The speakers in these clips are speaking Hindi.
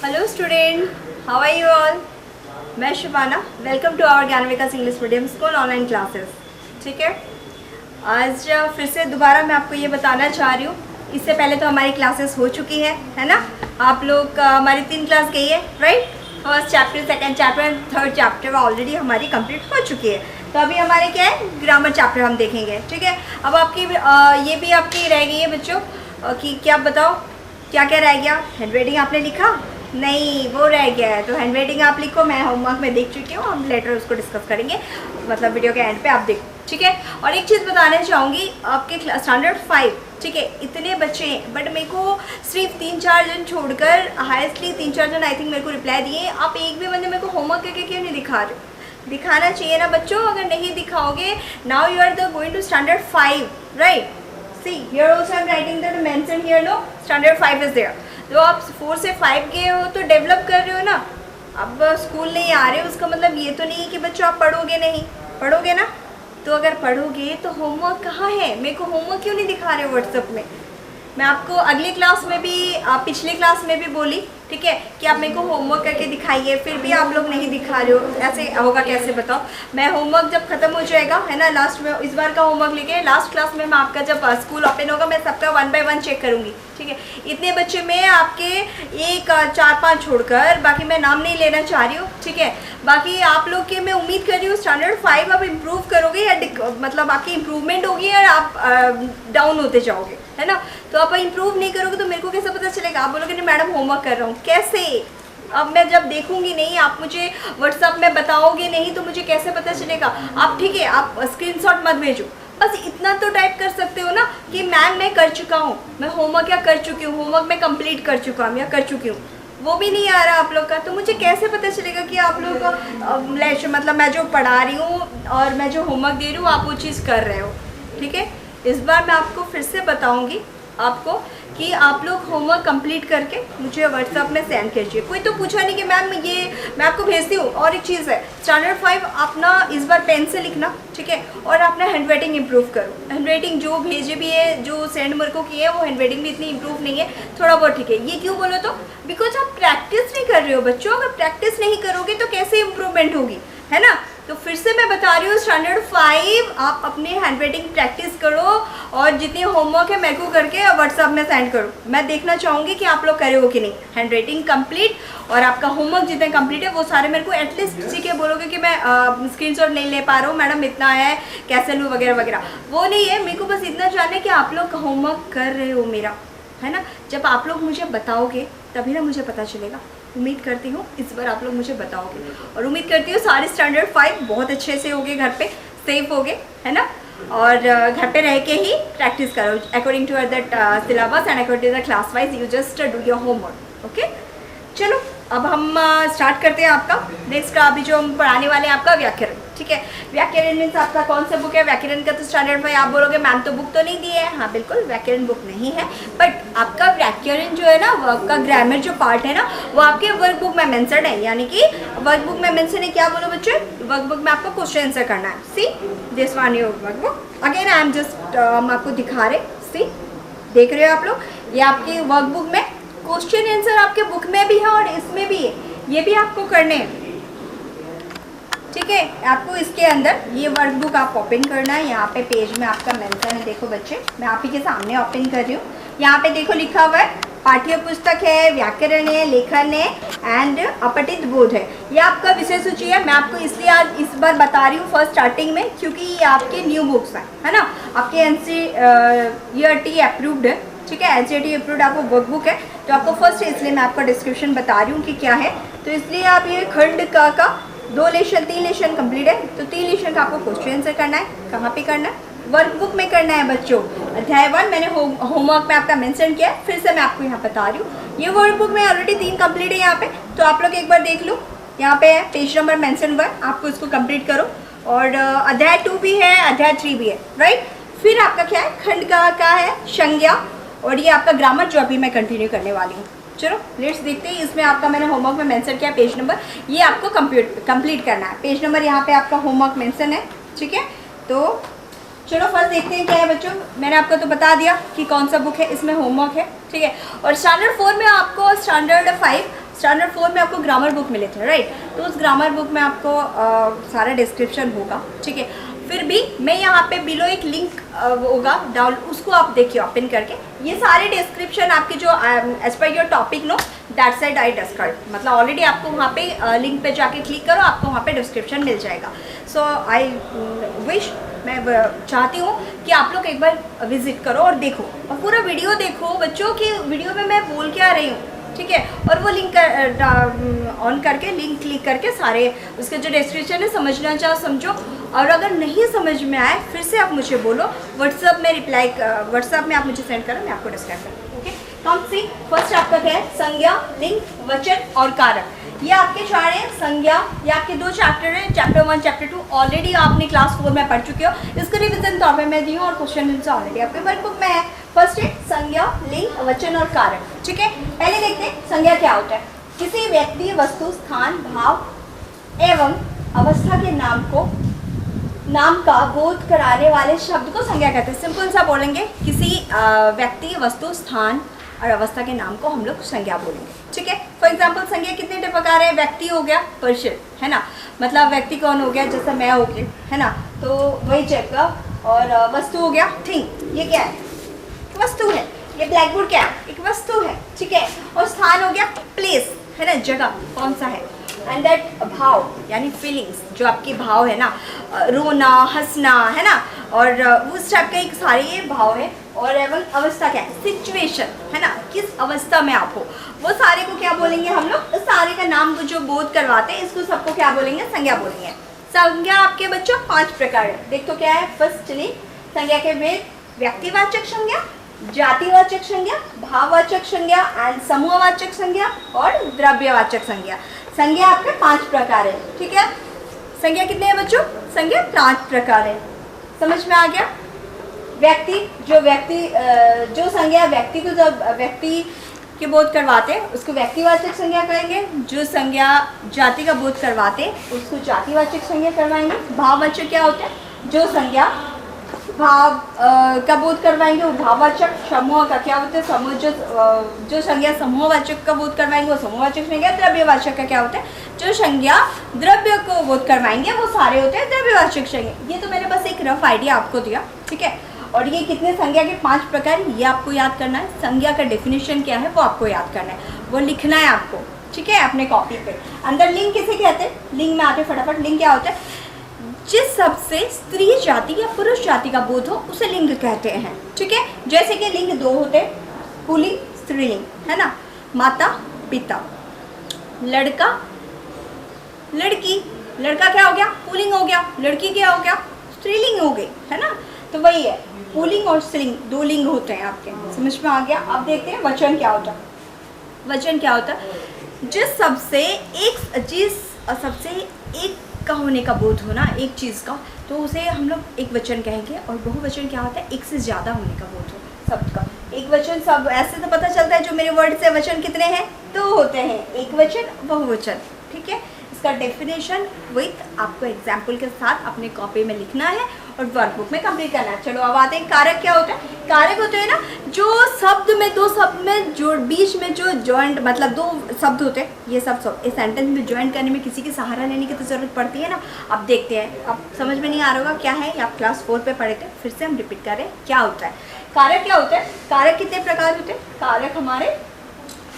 Hello student, how are you all. मैं Shivana, welcome to our Gyan Vikas English medium school online classes. ठीक है, आज फिर से दोबारा मैं आपको ये बताना चाह रही हूँ। इससे पहले तो हमारी क्लासेस हो चुकी है ना। आप लोग हमारी 3 क्लास गई है, right. First chapter, second chapter, third chapter already हमारी कंप्लीट हो चुकी है। तो अभी हमारे क्या है, ग्रामर चैप्टर हम देखेंगे। ठीक है, अब आपकी ये भी आपकी रह गई है बच्चों कि क्या बताओ क्या क्या रह गया। हैंडराइटिंग आपने लिखा नहीं, वो रह गया है। तो हैंडराइटिंग आप लिखो, मैं होमवर्क में देख चुकी हूँ, हम लेटर उसको डिस्कस करेंगे, मतलब वीडियो के एंड पे आप देखो। ठीक है, और एक चीज़ बताना चाहूँगी, आपके स्टैंडर्ड 5, ठीक है, इतने बच्चे हैं बट मेरे को सिर्फ 3-4 जन छोड़कर, हाईएस्टली 3-4 जन आई थिंक मेरे को रिप्लाई दिए। आप एक भी बंदे मेरे को होमवर्क करके क्यों नहीं दिखा रहे हो? दिखाना चाहिए ना बच्चों। अगर नहीं दिखाओगे, now you are the going to standard 5, right. See here also I am writing that mention here, no standard 5 is there. तो आप 4 से 5 गए हो तो डेवलप कर रहे हो ना। अब स्कूल नहीं आ रहे हो उसका मतलब ये तो नहीं कि बच्चों आप पढ़ोगे नहीं, पढ़ोगे ना। तो अगर पढ़ोगे तो होमवर्क कहाँ है? मेरे को होमवर्क क्यों नहीं दिखा रहे हो व्हाट्सएप में? मैं आपको अगली क्लास में भी, पिछली क्लास में भी बोली, ठीक है, कि आप मेरे को होमवर्क करके दिखाइए, फिर भी आप लोग नहीं दिखा रहे हो। ऐसे होगा कैसे बताओ? मैं होमवर्क जब खत्म हो जाएगा है ना, लास्ट में इस बार का होमवर्क लेके लास्ट क्लास में मैं आपका जब स्कूल ओपन होगा मैं सबका 1 बाय 1 चेक करूँगी। ठीक है, इतने बच्चे में आपके 1, 4, 5 छोड़कर बाकी मैं नाम नहीं लेना चाह रही हूँ। ठीक है, बाकी आप लोग के मैं उम्मीद कर रही हूँ स्टैंडर्ड 5 आप इम्प्रूव करोगे या मतलब आपकी इम्प्रूवमेंट होगी या आप डाउन होते जाओगे, है ना। तो आप इम्प्रूव नहीं करोगे तो मेरे को कैसे पता चलेगा? आप बोलोगे नहीं मैडम होमवर्क कर रहा हूँ, कैसे? अब मैं जब देखूंगी नहीं, आप मुझे व्हाट्सएप में बताओगे नहीं तो मुझे कैसे पता चलेगा? आप ठीक है, आप स्क्रीनशॉट मत भेजो, बस इतना तो टाइप कर सकते हो ना कि मैम मैं कर चुका हूँ, मैं होमवर्क या कर चुकी हूँ, होमवर्क मैं कंप्लीट कर चुका हूँ या कर चुकी हूँ। वो भी नहीं आ रहा आप लोग का, तो मुझे कैसे पता चलेगा कि आप लोग का मतलब मैं जो पढ़ा रही हूँ और मैं जो होमवर्क दे रही हूँ आप वो चीज़ कर रहे हो। ठीक है, इस बार मैं आपको फिर से बताऊँगी आपको कि आप लोग होमवर्क कंप्लीट करके मुझे व्हाट्सएप में सेंड कीजिए। कोई तो पूछा नहीं कि मैम ये मैं आपको भेजती हूँ। और एक चीज़ है, स्टैंडर्ड 5 अपना इस बार पेन से लिखना, ठीक है, और अपना हैंडराइटिंग इंप्रूव करो। हैंडराइटिंग जो भेजे भी है, जो सेंड मेरे को किए है, वो हैंडराइटिंग भी इतनी इंप्रूव नहीं है, थोड़ा बहुत ठीक है। ये क्यों बोलो तो बिकॉज आप प्रैक्टिस नहीं कर रहे हो बच्चों। अगर प्रैक्टिस नहीं करोगे तो कैसे इंप्रूवमेंट होगी, है ना। तो फिर से मैं बता रही हूँ, स्टैंडर्ड 5 आप अपने हैंडराइटिंग प्रैक्टिस करो और जितनी होमवर्क है मेरे को करके व्हाट्सएप में सेंड करो। मैं देखना चाहूँगी कि आप लोग करे हो कि नहीं हैंडराइटिंग कंप्लीट। और आपका होमवर्क जितने कंप्लीट है वो सारे मेरे को एटलीस्ट, ठीक है, बोलोगे कि मैं स्क्रीनशॉट नहीं ले पा रहा हूँ मैडम, इतना है कैसे लूँ वगैरह वगैरह, वो नहीं है। मेरे को बस इतना जानना है कि आप लोग होमवर्क कर रहे हो मेरा, है ना। जब आप लोग मुझे बताओगे तभी ना मुझे पता चलेगा। उम्मीद करती हूँ इस बार आप लोग मुझे बताओगे, और उम्मीद करती हूँ सारे स्टैंडर्ड 5 बहुत अच्छे से होगे, घर पे सेफ होगे, है ना। और घर पे रह के ही प्रैक्टिस करो according to that syllabus and according to the class wise, you just do your homework. Okay, चलो अब हम स्टार्ट करते हैं आपका नेक्स्ट का। अभी जो हम पढ़ाने वाले हैं आपका व्याकरण, ठीक है। व्याकरण मीन्स आपका कौन सा बुक है? व्याकरण का तो स्टैंडर्ड 5। आप बोलोगे मैम तो बुक तो नहीं दी है। हाँ बिल्कुल, व्याकरण बुक नहीं है, बट आपका व्याकरण जो है ना, आपका ग्रामर जो पार्ट है ना, वो आपके वर्कबुक में मेंशन है। यानी कि वर्कबुक में मेंशन है, क्या बोलो बच्चे? वर्कबुक में आपको क्वेश्चन आंसर करना है। See this one your workbook. Again I am just हम आपको दिखा रहे, सी देख रहे हो आप लोग, ये आपकी वर्कबुक में क्वेश्चन आंसर आपके बुक में भी है और इसमें भी है, ये भी आपको करने हैं। ठीक है, आपको इसके अंदर ये वर्कबुक आप ओपन करना है। यहाँ पे पेज में आपका मेंशन है, देखो बच्चे मैं आप ही के सामने ओपन कर रही हूँ। यहाँ पे देखो लिखा हुआ है पाठ्य पुस्तक है, व्याकरण है, लेखन है एंड अपठित बोध है। ये आपका विषय सूची है। मैं आपको इसलिए आज इस बार बता रही हूँ फर्स्ट स्टार्टिंग में, क्योंकि ये आपके न्यू बुक्स हैं, है ना। आपके NCERT अप्रूव्ड है, ठीक है, NCERT अप्रूव्ड आपको वर्कबुक है। तो आपको फर्स्ट इसलिए मैं आपका डिस्क्रिप्शन बता रही हूँ कि क्या है। तो इसलिए आप ये खंड का 2 लेशन 3 लेशन कंप्लीट है, तो 3 लेशन का आपको क्वेश्चन आंसर करना है। कहाँ पे करना है? वर्कबुक में करना है बच्चों। अध्याय 1 मैंने होमवर्क में आपका मेंशन किया है, फिर से मैं आपको यहाँ बता रही हूँ। ये वर्कबुक में ऑलरेडी 3 कंप्लीट है यहाँ पे, तो आप लोग एक बार देख लो। यहाँ पे पेज नंबर मेंशन हुआ है, आपको इसको कंप्लीट करो। और अध्याय 2 भी है, अध्याय 3 भी है, राइट। फिर आपका क्या है? खंड का है संज्ञा, और ये आपका ग्रामर जो अभी मैं कंटिन्यू करने वाली हूँ। चलो लेट्स देखते हैं। इसमें आपका मैंने होमवर्क में मेंशन किया पेज नंबर, ये आपको कंप्लीट करना है। पेज नंबर यहाँ पे आपका होमवर्क मेंशन है, ठीक है। तो चलो फर्स्ट देखते हैं क्या है बच्चों। मैंने आपको तो बता दिया कि कौन सा बुक है, इसमें होमवर्क है, ठीक है। और स्टैंडर्ड 4 में आपको स्टैंडर्ड 5 स्टैंडर्ड 4 में आपको ग्रामर बुक मिले थे, राइट। तो उस ग्रामर बुक में आपको सारा डिस्क्रिप्शन होगा, ठीक है। फिर भी मैं यहाँ पे बिलो एक लिंक होगा डाउन, उसको आप देखिए ओपन करके। ये सारे डिस्क्रिप्शन आपके जो एज पर your topic no that side I describe, मतलब ऑलरेडी आपको वहाँ पे लिंक पे जाके क्लिक करो, आपको वहाँ पे डिस्क्रिप्शन मिल जाएगा। सो आई विश, मैं चाहती हूँ कि आप लोग एक बार विजिट करो और देखो, और पूरा वीडियो देखो बच्चों की। वीडियो में मैं बोल के आ रही हूँ, ठीक है। और वो लिंक ऑन करके, लिंक क्लिक करके सारे उसके जो डिस्क्रिप्शन है समझना चाहो समझो, और अगर नहीं समझ में आए फिर से आप मुझे बोलो, व्हाट्सएप में रिप्लाई, व्हाट्सएप में आप मुझे सेंड करो, मैं आपको डिस्क्राइब करूँ, ओके। कम सी फर्स्ट आपका क्या है, संज्ञा, लिंग, वचन और कारक। ये आपके चार हैं। संज्ञा, ये आपके 2 चैप्टर हैं, चैप्टर 1 चैप्टर 2 ऑलरेडी आपने क्लास 4 में पढ़ चुके हो। इसका रिविजन तौर पे मैं दी हूँ और क्वेश्चन आंसर ऑलरेडी आपके वर्कबुक में है। फर्स्ट है संज्ञा, लिंग, वचन और कारक, ठीक है। पहले देखते हैं संज्ञा क्या होता है। किसी व्यक्ति, वस्तु, स्थान, भाव एवं अवस्था के नाम का बोध कराने वाले शब्द को संज्ञा कहते हैं। सिंपल सा बोलेंगे, किसी व्यक्ति, वस्तु, स्थान और अवस्था के नाम को हम लोग संज्ञा बोलेंगे, ठीक है। फॉर एग्जाम्पल संज्ञा कितने प्रकार है। व्यक्ति हो गया, पर्सन, है ना, मतलब व्यक्ति कौन हो गया, जैसे मैं हो गई, है ना, तो वही जगह। और वस्तु हो गया, थिंग, ये क्या है, वस्तु है। ये ब्लैक बोर्ड क्या है, एक वस्तु है, ठीक है। और स्थान हो गया, प्लेस, है ना, जगह कौन सा है। एंड दैट भाव, यानी फीलिंग्स, जो आपकी भाव है ना, रोना, हंसना, है ना, और उस टाइप का एक सारे ये भाव है। और एवं अवस्था क्या है, सिचुएशन, है ना, किस अवस्था में आप हो, वो सारे को क्या बोलेंगे हम लोग। इस सारे का नाम जो बोध करवाते हैं, इसको सबको क्या बोलेंगे, संज्ञा बोलेंगे। संज्ञा आपके बच्चों 5 प्रकार है। देखो क्या है, फर्स्टली संज्ञा के में व्यक्तिवाचक संज्ञा, जातिवाचक संज्ञा, भाववाचक संज्ञा एंड समूहवाचक संज्ञा और द्रव्यवाचक संज्ञा। संज्ञा आपके 5 प्रकार है, ठीक है। संज्ञा कितने हैं बच्चों, संज्ञा 5 प्रकार है। समझ में आ गया। व्यक्ति, जो संज्ञा व्यक्ति को, जब व्यक्ति के बोध करवाते हैं उसको व्यक्तिवाचक संज्ञा कहेंगे। जो संज्ञा जाति का बोध करवाते हैं उसको जातिवाचक संज्ञा करवाएंगे। भाववाचक क्या होता है, जो संज्ञा भाव का बोध करवाएंगे वो भाववाचक। समूह का क्या होता है, समूह, जो संज्ञा समूहवाचक का बोध करवाएंगे वो समूहवाचक संज्ञा। द्रव्यवाचक का क्या होता है, जो संज्ञा द्रव्य को बोध करवाएंगे वो सारे होते हैं द्रव्यवाचक संज्ञा। ये तो मैंने बस एक रफ आइडिया आपको दिया, ठीक है। और ये कितने संज्ञा के 5 प्रकार, ये आपको याद करना है। संज्ञा का डेफिनेशन क्या है वो आपको याद करना है, वो लिखना है आपको, ठीक है, अपने कॉपी पे। अंदर लिंग किसे कहते हैं, लिंग में आते फटाफट। लिंग क्या होता है, जिस शब्द से स्त्री जाति या पुरुष जाति का बोध हो उसे लिंग कहते हैं, ठीक है। जैसे कि लिंग 2 होते हैं, पुल्लिंग, स्त्रीलिंग, है ना, माता, पिता, लड़का, लड़की। लड़का क्या हो गया, पुल्लिंग हो गया, लड़की क्या हो गया, स्त्रीलिंग हो गई, है ना। तो वही है, पुल्लिंग और स्त्रीलिंग 2 लिंग होते हैं आपके। समझ में आ गया। अब देखते हैं वचन क्या होता है। वचन क्या होता है, जिस सबसे एक का होने का बोध होना, एक चीज़ का, तो उसे हम लोग एक वचन कहेंगे। और बहुवचन क्या होता है, एक से ज़्यादा होने का बोध हो शब्द का। एक वचन, सब ऐसे तो पता चलता है जो मेरे वर्ड से वचन कितने हैं, 2 होते हैं, एक वचन, बहुवचन, ठीक है। इसका डेफिनेशन विथ आपको एग्जाम्पल के साथ अपने कॉपी में लिखना है और वर्कबुक में कंप्लीट करना है। चलो अब आते हैं कारक क्या होता है। कारक होते हैं ना, जो शब्द में, 2 शब्द में जो बीच में जो जॉइंट, मतलब 2 शब्द होते हैं, ये सब इस सेंटेंस में ज्वाइन करने में किसी की सहारा लेने की तो ज़रूरत पड़ती है ना। अब देखते हैं, अब समझ में नहीं आ रहा होगा क्या है, आप क्लास 4 पे पढ़े थे, फिर से हम रिपीट करें क्या होता है। कारक क्या होता है, कारक कितने प्रकार होते हैं। कारक हमारे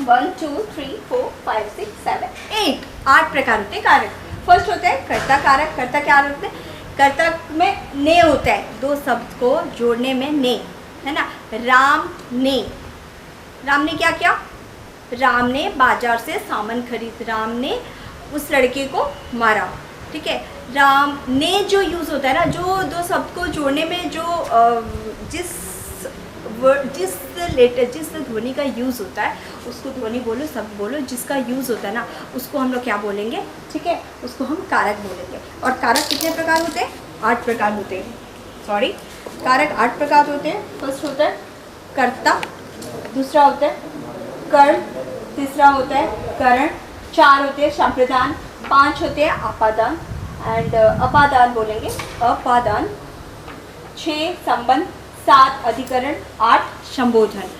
1 2 3 4 5 6 7 8 प्रकार होते हैं कारक। फर्स्ट होता है कर्ता कारक। कर्ता क्या होते हैं, कर्ता में ने होता है, 2 शब्द को जोड़ने में ने, है ना। राम ने, राम ने क्या किया, राम ने बाजार से सामान खरीद, राम ने उस लड़के को मारा, ठीक है। राम ने जो यूज़ होता है ना, जो 2 शब्द को जोड़ने में जो जिस ध्वनि का यूज़ होता है उसको ध्वनि बोलो, शब्द बोलो, जिसका यूज़ होता है ना उसको हम लोग क्या बोलेंगे, ठीक है, उसको हम कारक बोलेंगे। और कारक कितने प्रकार होते हैं, 8 प्रकार होते हैं। सॉरी, कारक 8 प्रकार होते हैं। फर्स्ट होता है कर्ता, दूसरा होता है कर्म, तीसरा होता है करण, 4 होते हैं संप्रदान, 5 होते हैं अपादान एंड अपादान बोलेंगे, अपादान, 6 संबंध, 7 अधिकरण, 8 संबोधन।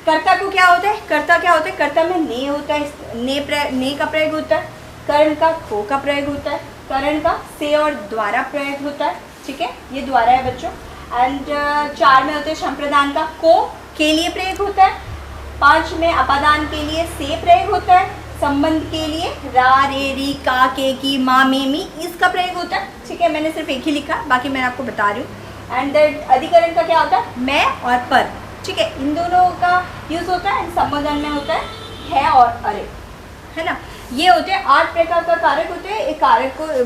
कर्ता को क्या होता है, कर्ता क्या होता है, कर्ता में ने होता है, ने का प्रयोग होता है, कर्ण का को का प्रयोग होता है, कर्ण का से और द्वारा प्रयोग होता है, ठीक है, ये द्वारा है बच्चों। एंड 4 में होते हैं संप्रदान का को के लिए प्रयोग होता है, 5 में अपादान के लिए से प्रयोग होता है, संबंध के लिए रा रे री का के की मा मे मी इसका प्रयोग होता है, ठीक है, मैंने सिर्फ एक ही लिखा, बाकी मैं आपको बता रही हूँ। एंड अधिकरण का क्या होता है, मैं और पर, ठीक है, इन दोनों का यूज होता है। संबोधन में होता है और अरे, है ना। ये होते हैं 8 प्रकार का कारक होते हैं। एक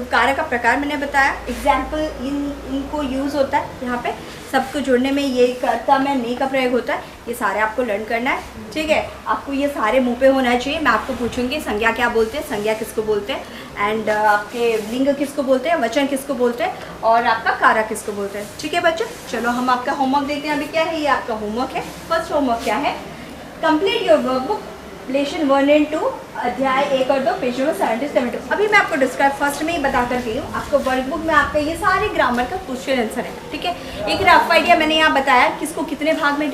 कारक का प्रकार मैंने बताया, एग्जाम्पल इनको यूज होता है यहाँ पे सबको जोड़ने में। ये कर्ता में ने का प्रयोग होता है, ये सारे आपको लर्न करना है, ठीक है। आपको ये सारे मुंह पे होना चाहिए। मैं आपको पूछूंगी संज्ञा क्या बोलते हैं, संज्ञा किसको बोलते हैं, एंड आपके लिंग किसको बोलते हैं, वचन किसको बोलते हैं, और आपका कारक किसको बोलते हैं, ठीक है बच्चों। चलो हम आपका होमवर्क देखते हैं। अभी क्या है, ये आपका होमवर्क है। फर्स्ट होमवर्क क्या है, complete your workbook lesson 1 and 2 अध्याय 1 और 2 पेज नंबर 70-72। अभी मैं आपको डिस्क्राइब फर्स्ट में ही बता कर गई हूँ। आपको वर्कबुक में आपका ये सारे ग्रामर का क्वेश्चन आंसर है, ठीक है। एक रफ आइडिया मैंने यहाँ बताया किसको कितने भाग में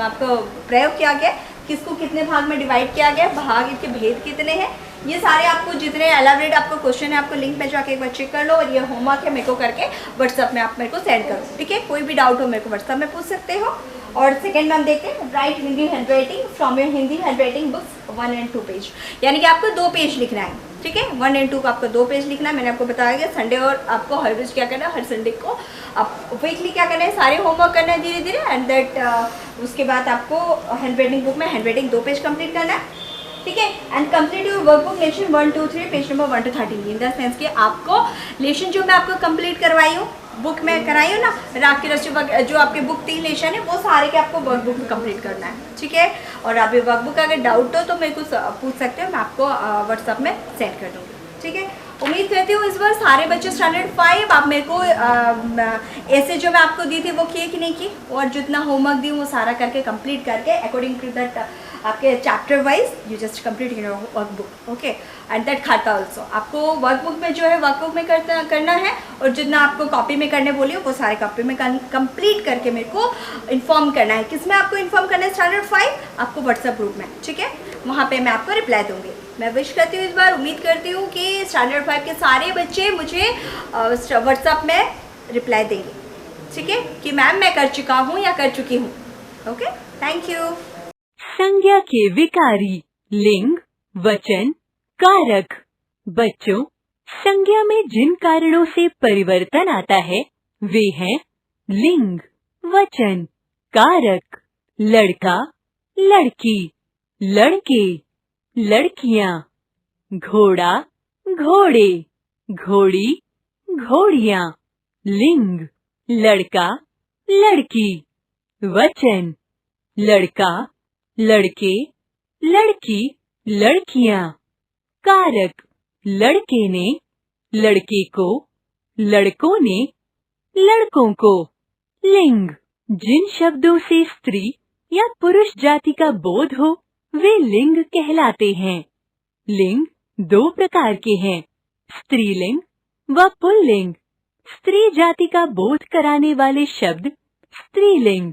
आपको प्रयोग किया गया, किसको कितने भाग में डिवाइड किया गया, भाग के भेद कितने हैं, ये सारे आपको जितने एलाबरेट आपको क्वेश्चन है आपको लिंक में जाके एक बार चेक कर लो। और ये होमवर्क है मेरे को करके व्हाट्सअप में आप मेरे को सेंड करो, ठीक है। कोई भी डाउट हो मेरे को व्हाट्सअप में पूछ सकते हो। और सेकंड में हम देखते हैं right Hindi hand writing from your Hindi hand writing books 1 and 2 page, यानी कि आपको 2 पेज लिखना है, ठीक है। 1 and 2 को आपको 2 पेज लिखना है। मैंने आपको बताया गया संडे और आपको हर रोज क्या करना है, हर संडे को आप वीकली क्या करना है, सारे होमवर्क करना है धीरे धीरे। एंड दैट उसके बाद आपको हैंड राइटिंग बुक में हैंड राइटिंग 2 पेज कंप्लीट करना है, ठीक है। And complete your workbook lesson 1, 2, 3 page number 1 to 13 in the sense कि आपको लेशन जो मैं आपको कंप्लीट करवाई हूँ बुक में कराई हूँ ना, राग की रस्सी जो आपके बुक 3 लेशन है वो सारे के आपको वर्कबुक में कंप्लीट करना है, ठीक है। और आप ये वर्कबुक का अगर डाउट हो तो मेरे को पूछ सकते हो, मैं आपको व्हाट्सअप में सेंड कर दूँगी, ठीक है। उम्मीद करती हूँ इस बार सारे बच्चे स्टैंडर्ड 5 आप मेरे को ऐसे जो मैं आपको दी थी वो किए कि नहीं की, और जितना होमवर्क दी वो सारा करके कंप्लीट करके अकॉर्डिंग टू दैट आपके chapter wise you just complete your workbook, okay. And that खाता ऑल्सो आपको वर्कबुक में जो है वर्कबुक में करना है, और जितना आपको कॉपी में करने बोली हो वो सारे कॉपी में कंप्लीट करके मेरे को इन्फॉर्म करना है। किस में आपको इन्फॉर्म करना है, स्टैंडर्ड 5 आपको व्हाट्सएप ग्रुप में, ठीक है, वहाँ पे मैं आपको रिप्लाई दूंगी। मैं विश करती हूँ इस बार, उम्मीद करती हूँ कि स्टैंडर्ड 5 के सारे बच्चे मुझे व्हाट्सएप में रिप्लाई देंगे, ठीक है, कि मैम मैं कर चुका हूँ या कर चुकी हूँ, ओके। Thank you. संज्ञा के विकारी लिंग, वचन, कारक। बच्चों, संज्ञा में जिन कारणों से परिवर्तन आता है वे हैं लिंग, वचन, कारक। लड़का, लड़की, लड़के, लड़कियां। घोड़ा, घोड़े, घोड़ी, घोड़ियां। लिंग, लड़का, लड़की। वचन, लड़का, लड़के, लड़की, लड़कियां। कारक, लड़के ने, लड़के को, लड़कों ने, लड़कों को। लिंग, जिन शब्दों से स्त्री या पुरुष जाति का बोध हो वे लिंग कहलाते हैं। लिंग 2 प्रकार के हैं, स्त्रीलिंग व पुल्लिंग। स्त्री जाति का बोध कराने वाले शब्द स्त्रीलिंग,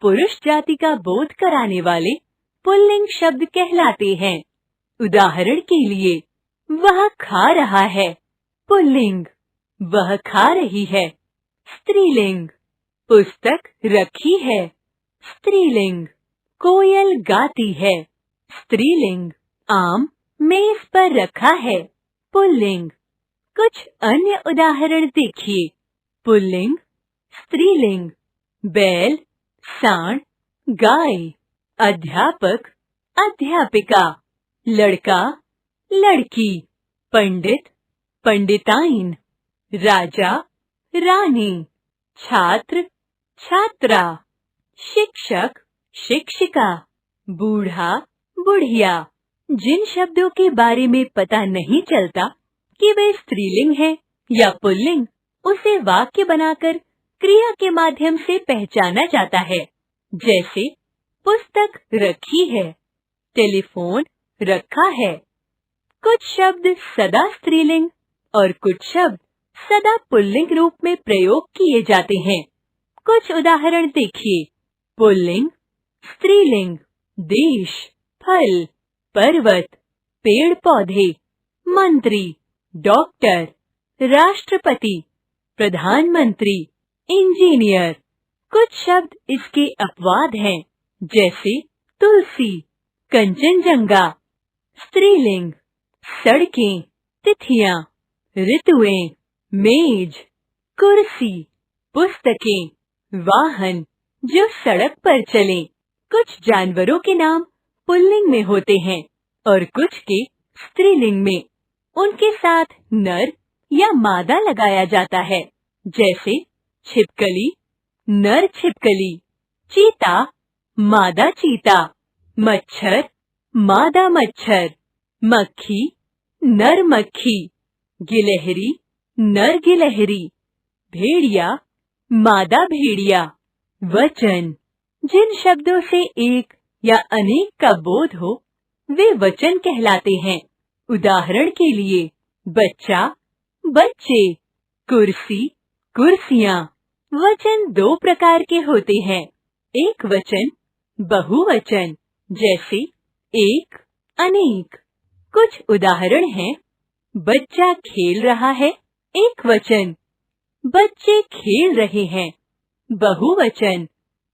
पुरुष जाति का बोध कराने वाले पुल्लिंग शब्द कहलाते हैं। उदाहरण के लिए, वह खा रहा है, पुल्लिंग। वह खा रही है, स्त्रीलिंग। पुस्तक रखी है, स्त्रीलिंग। कोयल गाती है, स्त्रीलिंग। आम मेज पर रखा है, पुल्लिंग। कुछ अन्य उदाहरण देखिए। पुल्लिंग, स्त्रीलिंग। बैल, सांड, गाय। अध्यापक, अध्यापिका। लड़का, लड़की। पंडित, पंडिताइन। राजा, रानी। छात्र, छात्रा। शिक्षक, शिक्षिका। बूढ़ा, बुढ़िया। जिन शब्दों के बारे में पता नहीं चलता कि वे स्त्रीलिंग है या पुल्लिंग, उसे वाक्य बनाकर क्रिया के माध्यम से पहचाना जाता है। जैसे पुस्तक रखी है, टेलीफोन रखा है। कुछ शब्द सदा स्त्रीलिंग और कुछ शब्द सदा पुल्लिंग रूप में प्रयोग किए जाते हैं। कुछ उदाहरण देखिए। पुल्लिंग, स्त्रीलिंग। देश, फल, पर्वत, पेड़ पौधे, मंत्री, डॉक्टर, राष्ट्रपति, प्रधानमंत्री, इंजीनियर। कुछ शब्द इसके अपवाद हैं, जैसे तुलसी, कंचनजंगा। स्त्रीलिंग, सड़कें, तिथियां, ऋतुएं, मेज, कुर्सी, पुस्तकें, वाहन जो सड़क पर चलें। कुछ जानवरों के नाम पुल्लिंग में होते हैं और कुछ के स्त्रीलिंग में। उनके साथ नर या मादा लगाया जाता है, जैसे छिपकली, नर छिपकली, चीता, मादा चीता, मच्छर, मादा मच्छर, मक्खी, नर मक्खी, गिलहरी, नर गिलहरी, भेड़िया, मादा भेड़िया। वचन, जिन शब्दों से एक या अनेक का बोध हो वे वचन कहलाते हैं। उदाहरण के लिए बच्चा, बच्चे, कुर्सी, कुर्सियां। वचन दो प्रकार के होते हैं, एक वचन, बहुवचन, जैसे एक, अनेक। कुछ उदाहरण हैं, बच्चा खेल रहा है, एक वचन, बच्चे खेल रहे हैं, बहुवचन,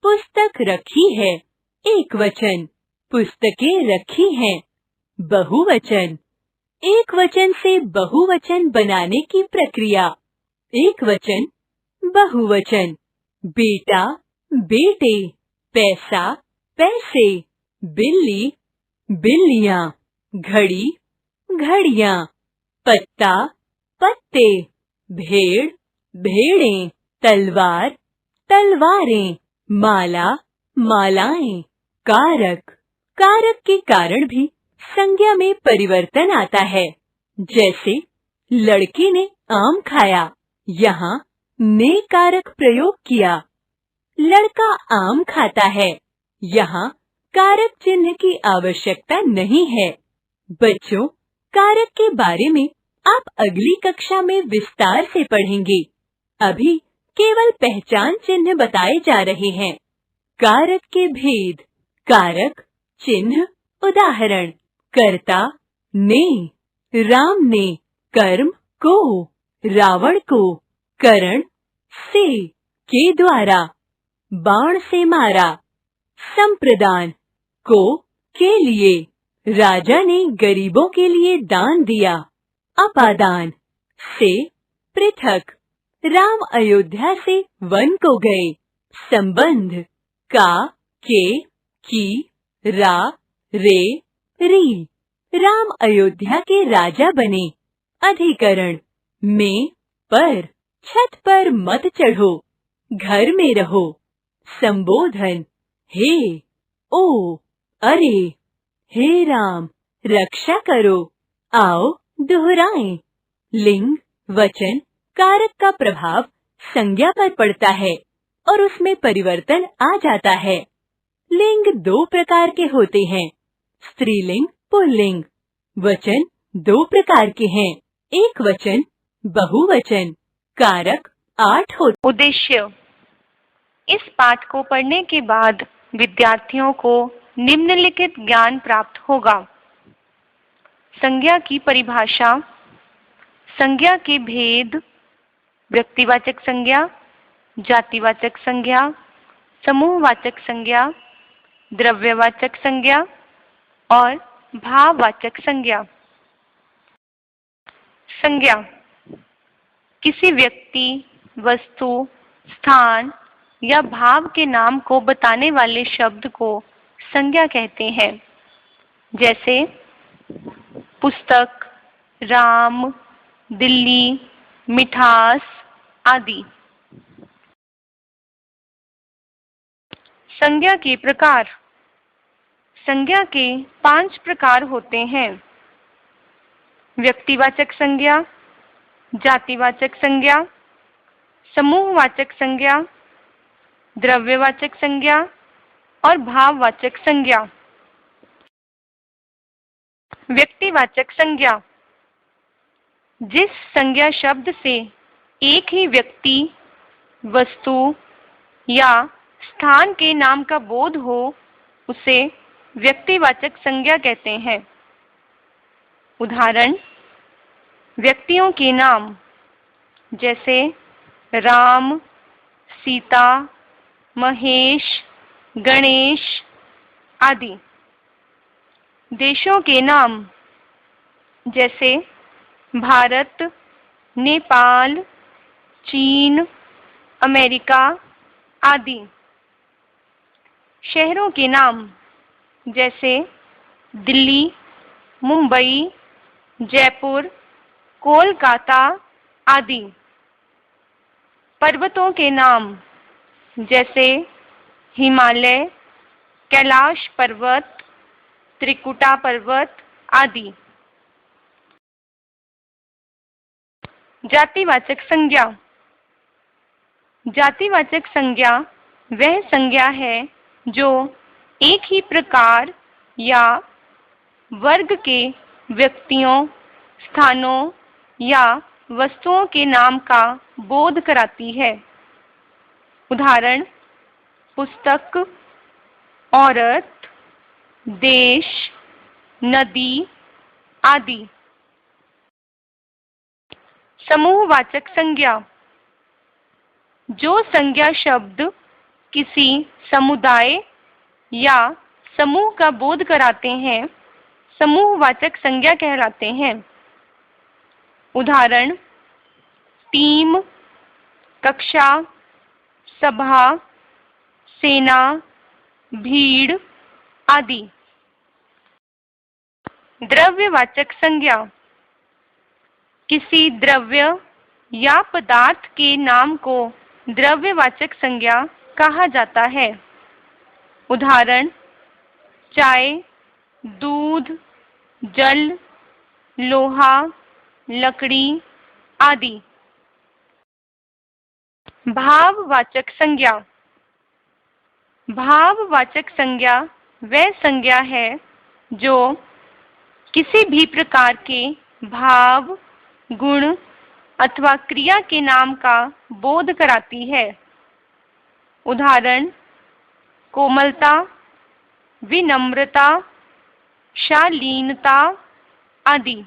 पुस्तक रखी है, एक वचन, पुस्तकें रखी हैं, बहुवचन। एक वचन से बहुवचन बनाने की प्रक्रिया। एक वचन, बहुवचन, बेटा, बेटे, पैसा, पैसे, बिल्ली, बिल्लियां, घड़ी, घड़ियां, पत्ता, पत्ते, भेड़, भेड़ें, तलवार, तलवारें, माला, मालाएं। कारक, कारक के कारण भी संज्ञा में परिवर्तन आता है, जैसे लड़के ने आम खाया, यहाँ ने कारक प्रयोग किया। लड़का आम खाता है, यहाँ कारक चिन्ह की आवश्यकता नहीं है। बच्चों, कारक के बारे में आप अगली कक्षा में विस्तार से पढ़ेंगे। अभी केवल पहचान चिन्ह बताए जा रहे हैं। कारक के भेद, कारक, चिन्ह, उदाहरण, कर्ता, ने, राम ने, कर्म को, रावण को, करण, से, के द्वारा, बाण से मारा, संप्रदान, को, के लिए, राजा ने गरीबों के लिए दान दिया, अपादान, से, पृथक, राम अयोध्या से वन को गए, संबंध, का, के, की, रा, रे, री, राम अयोध्या के राजा बने, अधिकरण, में, पर, छत पर मत चढ़ो, घर में रहो, संबोधन, हे, ओ, अरे, हे राम, रक्षा करो, आओ दोहराएं। लिंग, वचन, कारक का प्रभाव संज्ञा पर पड़ता है और उसमें परिवर्तन आ जाता है। लिंग दो प्रकार के होते हैं, स्त्रीलिंग, पुल्लिंग। वचन दो प्रकार के हैं, एक वचन, बहुवचन। कारक 8 होते। उद्देश्य, इस पाठ को पढ़ने के बाद विद्यार्थियों को निम्नलिखित ज्ञान प्राप्त होगा। संज्ञा की परिभाषा, संज्ञा के भेद, व्यक्तिवाचक संज्ञा, जातिवाचक संज्ञा, समूहवाचक संज्ञा, द्रव्यवाचक संज्ञा और भाववाचक संज्ञा। संज्ञा, किसी व्यक्ति, वस्तु, स्थान या भाव के नाम को बताने वाले शब्द को संज्ञा कहते हैं, जैसे पुस्तक, राम, दिल्ली, मिठास आदि। संज्ञा के प्रकार, संज्ञा के 5 प्रकार होते हैं। व्यक्तिवाचक संज्ञा, जातिवाचक संज्ञा, समूहवाचक संज्ञा, द्रव्यवाचक संज्ञा और भाववाचक संज्ञा। व्यक्तिवाचक संज्ञा, जिस संज्ञा शब्द से एक ही व्यक्ति, वस्तु या स्थान के नाम का बोध हो उसे व्यक्तिवाचक संज्ञा कहते हैं। उदाहरण, व्यक्तियों के नाम जैसे राम, सीता, महेश, गणेश आदि। देशों के नाम जैसे भारत, नेपाल, चीन, अमेरिका आदि। शहरों के नाम जैसे दिल्ली, मुंबई, जयपुर, कोलकाता आदि। पर्वतों के नाम जैसे हिमालय, कैलाश पर्वत, त्रिकुटा पर्वत आदि। जातिवाचक संज्ञा। जातिवाचक संज्ञा वह संज्ञा है जो एक ही प्रकार या वर्ग के व्यक्तियों, स्थानों या वस्तुओं के नाम का बोध कराती है। उदाहरण, पुस्तक, औरत, देश, नदी आदि। समूहवाचक संज्ञा। जो संज्ञा शब्द किसी समुदाय या समूह का बोध कराते हैं, समूहवाचक संज्ञा कहलाते हैं। उदाहरण, टीम, कक्षा, सभा, सेना, भीड़ आदि। द्रव्यवाचक संज्ञा। किसी द्रव्य या पदार्थ के नाम को द्रव्यवाचक संज्ञा कहा जाता है। उदाहरण, चाय, दूध, जल, लोहा, लकड़ी आदि। भाववाचक संज्ञा। भाववाचक संज्ञा वह संज्ञा है जो किसी भी प्रकार के भाव, गुण अथवा क्रिया के नाम का बोध कराती है। उदाहरण, कोमलता, विनम्रता, शालीनता आदि।